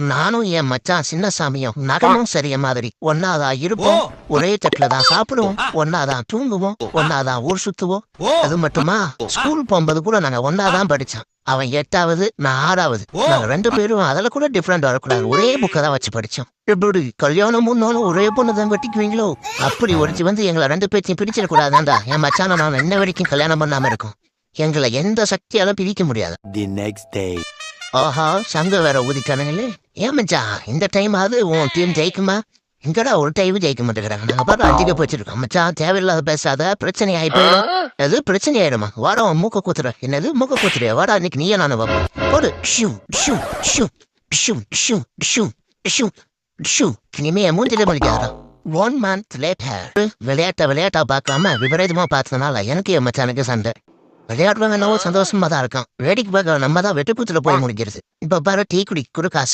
நானும் என் மச்சான் சின்னசாமியும் நகமும் சரிய மாதிரி ஒன்னாதான் இருப்போம், ஒரே தட்டுல தான் சாப்பிடுவோம், ஒன்னாதான் தூங்குவோம், ஒன்னாதான் ஊர் சுத்துவோம். அது மட்டுமா ஸ்கூல் போகும்போது கூட நாங்க ஒன்னாதான் படிச்சோம். அவன் 8வது, நான் 6வது. நாங்க 2 பேரும் அதுல கூட டிஃபரெண்ட் வரக்கூடாது, ஒரே புக்கை தான் வச்சு படிச்சோம். எப்படி கல்யாணம் முன்னாலும் ஒரே பொண்ணு தான் வெட்டிக்குவீங்களோ? அப்படி ஒருத்தி வந்து எங்களை 2 பேர்த்தையும் பிரிச்சிடக்கூடாதாண்டா. என் மச்சான நான் இன்ன வரைக்கும் கல்யாணம் பண்ணாம இருக்கும். எங்களை எந்த சக்தியாலும் பிரிக்க முடியாது. ஆஹா, சங்க வேற ஊதிட்டானுங்களே. ஏன் மச்சான் இந்த டைம் ஆகுது உன் டீம் ஜெயிக்குமா? எங்கடா ஒரு டைம் ஜெயிக்க மாட்டேங்கிறாங்க. நாங்க பாரு அதிக போச்சிருக்கோம். மச்சான் தேவையில்லாத பேசாத, பிரச்சனை ஆயிப்போயிடும். அது பிரச்சனை ஆயிடுமா? வாடா மூக்க கூத்துற. என்னது மூக்க கூத்துறியா? வாடா இன்னைக்கு நீயே நானும் பார்ப்போம். போடு shoe shoe shoe shoe shoe shoe shoe shoe. இனிமே மூஞ்சிலே மலிக்காதா. 1 month later விளையாட்டா பார்க்காம விபரீதமா பார்த்ததுனால எனக்கு என் மச்சானுக்கு சண்டை. விளையாடுறவங்க என்னவோ சந்தோஷமா தான் இருக்கான். வேடிக்கை பார்க்க நம்ம தான் வெட்டுப்பூத்துல போய் முடிக்கிறது. இப்ப பாரு டீ குடி குடு காசு.